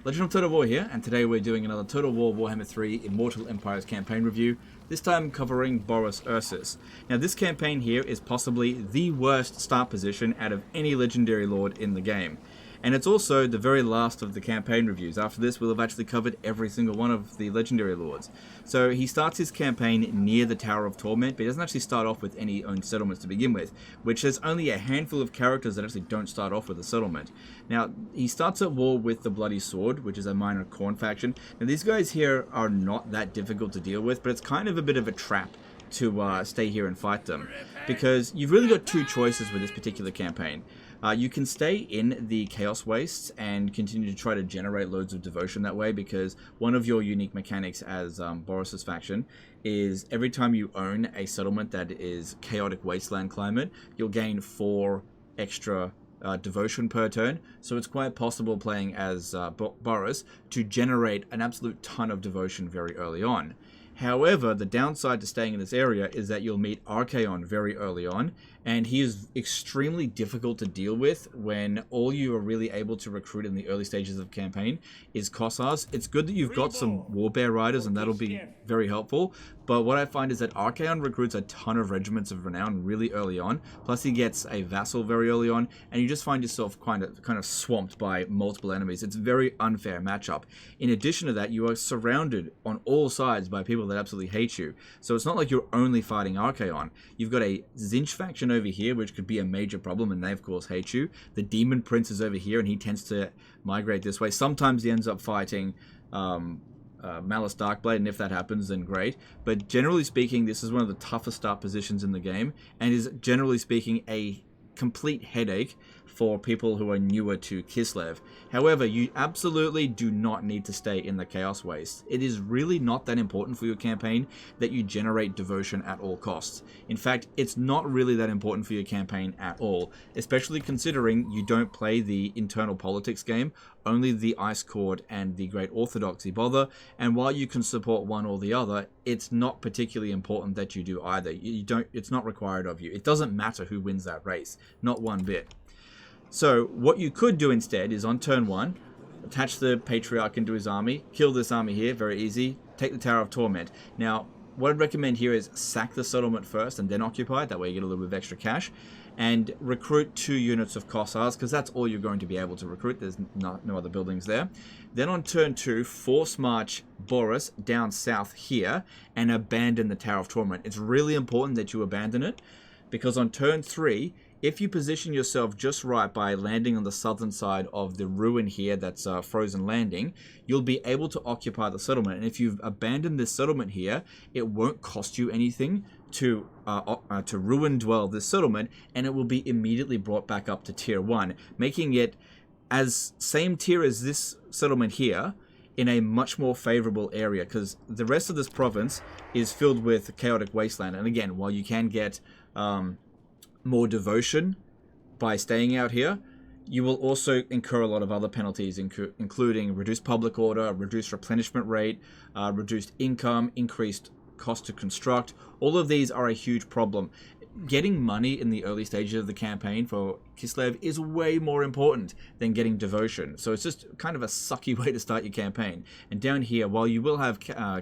Legend of Total War here, and today we're doing another Total War Warhammer 3 Immortal Empires campaign review, this time covering Boris Ursus. Now this campaign here is possibly the worst start position out of any legendary lord in the game. And it's also the very last of the campaign reviews. After this, we'll have actually covered every single one of the legendary lords. So he starts his campaign near the Tower of Torment, but he doesn't actually start off with any owned settlements to begin with, which there's only a handful of characters that actually don't start off with a settlement. Now, he starts at war with the Bloody Sword, which is a minor Khorne faction. Now, these guys here are not that difficult to deal with, but it's kind of a bit of a trap to stay here and fight them, because you've really got two choices with this particular campaign. You can stay in the Chaos Wastes and continue to try to generate loads of devotion that way, because one of your unique mechanics as Boris's faction is every time you own a settlement that is Chaotic Wasteland climate, you'll gain 4 extra devotion per turn. So it's quite possible playing as Boris to generate an absolute ton of devotion very early on. However, the downside to staying in this area is that you'll meet Archaon very early on, and he is extremely difficult to deal with when all you are really able to recruit in the early stages of the campaign is Kossars. It's good that you've got some Warbear riders, and that'll be very helpful, but what I find is that Archaon recruits a ton of regiments of renown really early on, plus he gets a vassal very early on, and you just find yourself kind of swamped by multiple enemies. It's a very unfair matchup. In addition to that, you are surrounded on all sides by people that absolutely hate you, so it's not like you're only fighting Archaon. You've got a Tzeentch faction over here, which could be a major problem, and they of course hate you. The Demon Prince is over here, and he tends to migrate this way. Sometimes he ends up fighting Malice Darkblade, and if that happens, then great. But generally speaking, this is one of the toughest start positions in the game, and is generally speaking a complete headache for people who are newer to Kislev. However, you absolutely do not need to stay in the Chaos Waste. It is really not that important for your campaign that you generate devotion at all costs. In fact, it's not really that important for your campaign at all, especially considering you don't play the internal politics game. Only the Ice Court and the Great Orthodoxy bother, and while you can support one or the other, it's not particularly important that you do either. It's not required of you. It doesn't matter who wins that race, not one bit. So what you could do instead is on turn 1, attach the Patriarch into his army, kill this army here, very easy, take the Tower of Torment. Now, what I'd recommend here is sack the settlement first and then occupy it, that way you get a little bit of extra cash, and recruit 2 units of Kossars, because that's all you're going to be able to recruit. There's no other buildings there. Then on turn 2, force march Boris down south here and abandon the Tower of Torment. It's really important that you abandon it, because on turn 3, if you position yourself just right by landing on the southern side of the ruin here that's Frozen Landing, you'll be able to occupy the settlement. And if you've abandoned this settlement here, it won't cost you anything to ruin dwell this settlement, and it will be immediately brought back up to tier 1, making it as same tier as this settlement here in a much more favorable area, because the rest of this province is filled with Chaotic Wasteland. And again, while you can get more devotion by staying out here, you will also incur a lot of other penalties, including reduced public order, reduced replenishment rate, reduced income, increased cost to construct. All of these are a huge problem. Getting money in the early stages of the campaign for Kislev is way more important than getting devotion. So it's just kind of a sucky way to start your campaign. And down here, while you will have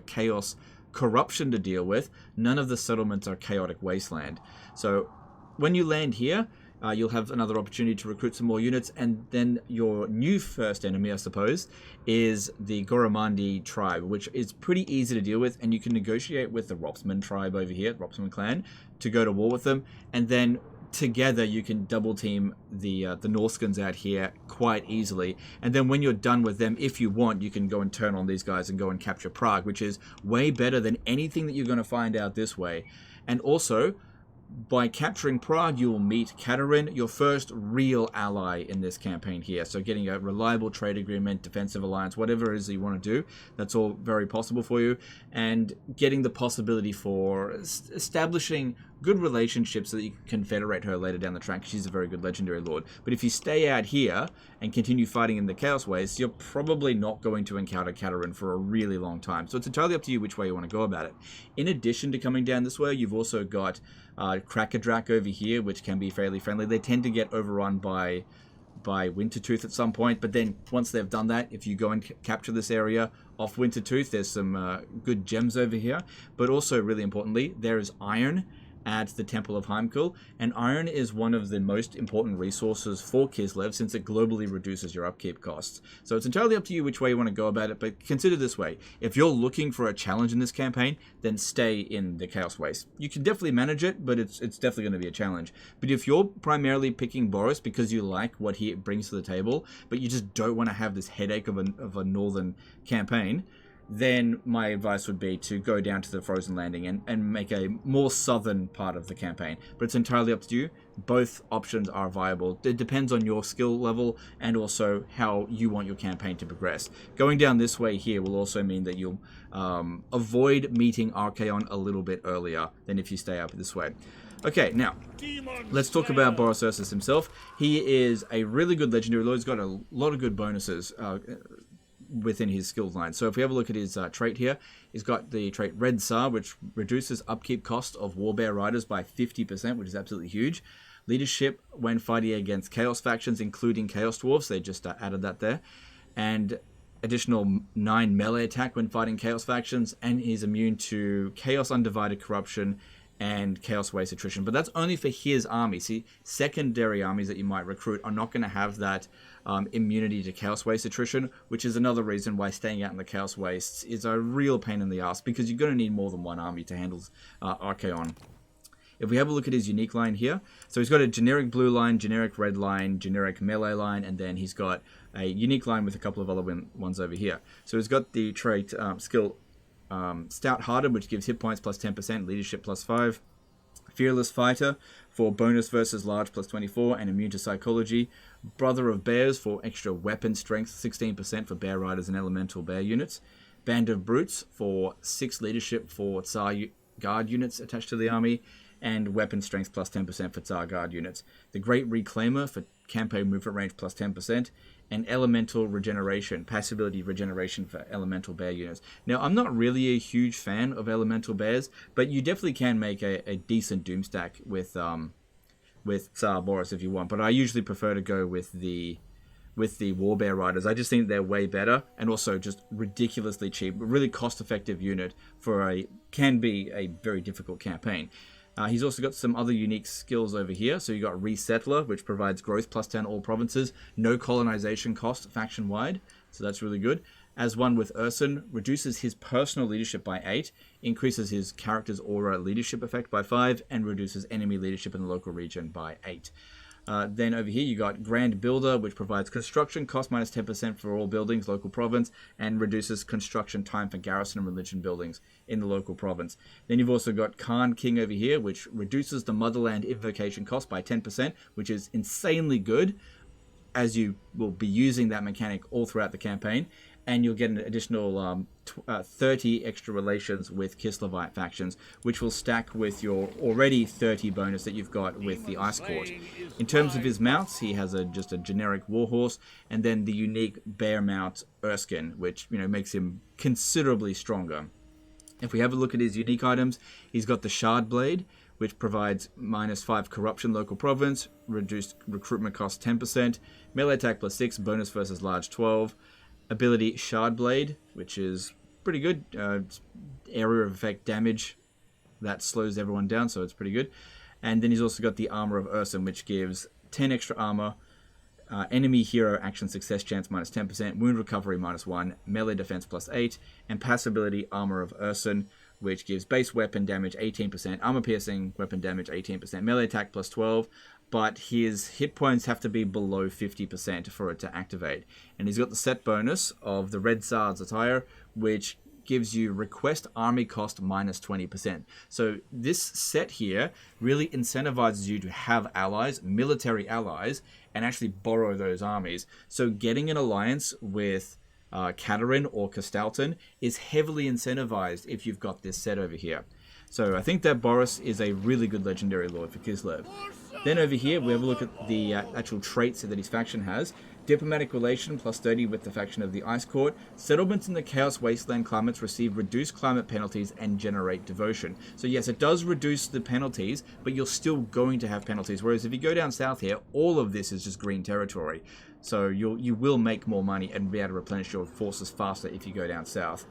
chaos corruption to deal with, none of the settlements are Chaotic Wasteland. So when you land here, you'll have another opportunity to recruit some more units, and then your new first enemy, I suppose, is the Goramandi tribe, which is pretty easy to deal with, and you can negotiate with the Ropsman tribe over here, Ropsman clan, to go to war with them, and then together you can double team the Norskins out here quite easily. And then when you're done with them, if you want, you can go and turn on these guys and go and capture Prague, which is way better than anything that you're going to find out this way. And also, by capturing Prague, you will meet Katerin, your first real ally in this campaign here. So getting a reliable trade agreement, defensive alliance, whatever it is that you want to do, that's all very possible for you. And getting the possibility for establishing good relationships so that you can confederate her later down the track. She's a very good legendary lord. But if you stay out here and continue fighting in the Chaos Waste, you're probably not going to encounter Katerin for a really long time. So it's entirely up to you which way you want to go about it. In addition to coming down this way, you've also got Krakadrak over here, which can be fairly friendly. They tend to get overrun by by Wintertooth at some point, but then once they've done that, if you go and capture this area off Wintertooth, there's some good gems over here, but also really importantly, there is iron at the Temple of Heimkul, and iron is one of the most important resources for Kislev since it globally reduces your upkeep costs. So it's entirely up to you which way you want to go about it, but consider this way. If you're looking for a challenge in this campaign, then stay in the Chaos Waste. You can definitely manage it, but it's definitely going to be a challenge. But if you're primarily picking Boris because you like what he brings to the table, but you just don't want to have this headache of a northern campaign, then my advice would be to go down to the Frozen Landing and make a more southern part of the campaign. But it's entirely up to you. Both options are viable. It depends on your skill level and also how you want your campaign to progress. Going down this way here will also mean that you'll avoid meeting Archaon a little bit earlier than if you stay up this way. Okay, now, let's talk about Boris Ursus himself. He is a really good legendary lord. He's got a lot of good bonuses within his skills line. So if we have a look at his trait here, he's got the trait Red Tsar, which reduces upkeep cost of Warbear Riders by 50%, which is absolutely huge. Leadership when fighting against Chaos factions, including Chaos Dwarfs. They just added that there. And additional 9 melee attack when fighting Chaos factions, and he's immune to Chaos Undivided Corruption and Chaos Waste Attrition. But that's only for his army. See, secondary armies that you might recruit are not going to have that immunity to Chaos Waste Attrition, which is another reason why staying out in the Chaos Wastes is a real pain in the ass, because you're going to need more than one army to handle Archaon. If we have a look at his unique line here, so he's got a generic blue line, generic red line, generic melee line, and then he's got a unique line with a couple of other ones over here. So he's got the trait skill Stout-Hearted, which gives hit points plus 10%, leadership plus 5. Fearless Fighter for bonus versus large plus 24 and immune to psychology. Brother of Bears for extra weapon strength, 16% for bear riders and elemental bear units. Band of Brutes for 6 leadership for Tsar guard units attached to the army. And weapon strength plus 10% for Tsar guard units. The Great Reclaimer for campaign movement range plus 10%. And Elemental Regeneration, passive ability regeneration for elemental bear units. Now, I'm not really a huge fan of elemental bears, but you definitely can make a decent doom stack with Tsar Boris if you want. But I usually prefer to go with the Warbear Riders. I just think they're way better and also just ridiculously cheap, a really cost-effective unit for can be a very difficult campaign. He's also got some other unique skills over here. So you got Resettler, which provides growth plus 10 all provinces, no colonization cost faction-wide. So that's really good. As one with Ursun, reduces his personal leadership by 8, increases his character's aura leadership effect by 5, and reduces enemy leadership in the local region by 8. Then over here you got Grand Builder, which provides construction cost minus 10% for all buildings, local province, and reduces construction time for garrison and religion buildings in the local province. Then you've also got Khan King over here, which reduces the Motherland invocation cost by 10%, which is insanely good, as you will be using that mechanic all throughout the campaign. And you'll get an additional 30 extra relations with Kislevite factions, which will stack with your already 30 bonus that you've got with the Ice Court. In terms of his mounts, he has just a generic warhorse, and then the unique bear mount Erskine, which makes him considerably stronger. If we have a look at his unique items, he's got the Shard Blade, which provides minus 5 corruption local province, reduced recruitment cost 10%, melee attack plus 6, bonus versus large 12. Ability Shard Blade, which is pretty good. Area of effect damage that slows everyone down, so it's pretty good. And then he's also got the Armor of Ursun, which gives 10 extra armor, enemy hero action success chance minus 10%, wound recovery minus 1, melee defense plus 8, and passive ability Armor of Ursun, which gives base weapon damage 18%, armor piercing weapon damage 18%, melee attack plus 12, but his hit points have to be below 50% for it to activate. And he's got the set bonus of the Red Tsar's attire, which gives you request army cost minus 20%. So this set here really incentivizes you to have allies, military allies, and actually borrow those armies. So getting an alliance with Katerin or Kastalton is heavily incentivized if you've got this set over here. So I think that Boris is a really good legendary lord for Kislev. Then over here we have a look at the actual traits that his faction has. Diplomatic relation plus 30 with the faction of the Ice Court. Settlements in the Chaos Wasteland climates receive reduced climate penalties and generate devotion. So yes, it does reduce the penalties, but you're still going to have penalties. Whereas if you go down south here, all of this is just green territory. So you will make more money and be able to replenish your forces faster if you go down south.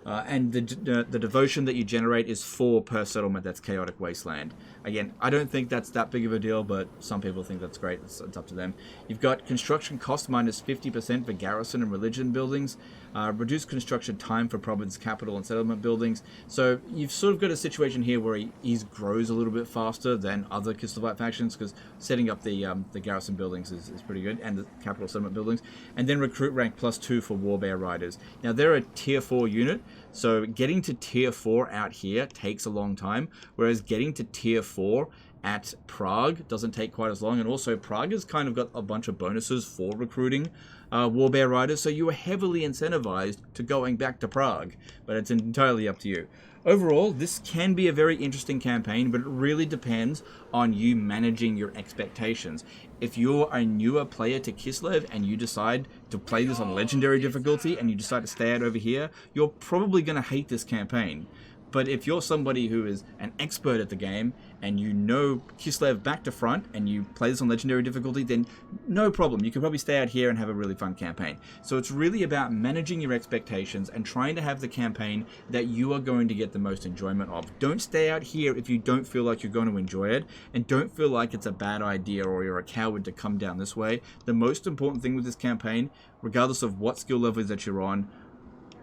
And the devotion that you generate is 4 per settlement that's Chaotic Wasteland. Again, I don't think that's that big of a deal, but some people think that's great. It's up to them. You've got construction cost minus 50% for garrison and religion buildings. Reduced construction time for province capital and settlement buildings. So you've sort of got a situation here where he grows a little bit faster than other Kislev factions, because setting up the garrison buildings is pretty good, and the capital settlement buildings. And then recruit rank plus 2 for Warbear Riders. Now they're a tier 4 unit, so getting to tier 4 out here takes a long time, whereas getting to tier 4 at Prague doesn't take quite as long. And also Prague has kind of got a bunch of bonuses for recruiting Warbear Riders, so you are heavily incentivized to going back to Prague, but it's entirely up to you. Overall, this can be a very interesting campaign, but it really depends on you managing your expectations. If you're a newer player to Kislev and you decide to play this on legendary difficulty and you decide to stay out over here, you're probably going to hate this campaign. But if you're somebody who is an expert at the game and you know Kislev back to front and you play this on legendary difficulty, then no problem. You can probably stay out here and have a really fun campaign. So it's really about managing your expectations and trying to have the campaign that you are going to get the most enjoyment of. Don't stay out here if you don't feel like you're going to enjoy it, and don't feel like it's a bad idea or you're a coward to come down this way. The most important thing with this campaign, regardless of what skill levels that you're on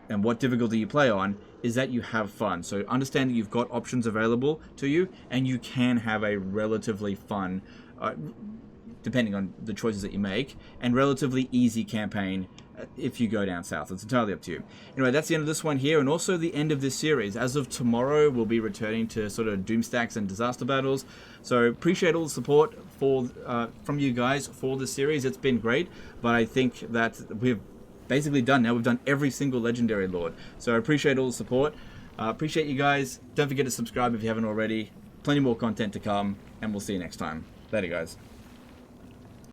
and what difficulty you play on, is that you have fun. So understand that you've got options available to you, and you can have a relatively fun, depending on the choices that you make, and relatively easy campaign if you go down south. It's entirely up to you. Anyway, that's the end of this one here, and also the end of this series. As of tomorrow, we'll be returning to sort of Doomstacks and Disaster Battles. So appreciate all the support from you guys for this series. It's been great, but I think that we've basically done now. We've done every single legendary lord. So I appreciate all the support. Appreciate you guys. Don't forget to subscribe if you haven't already. Plenty more content to come, and we'll see you next time. Later, guys.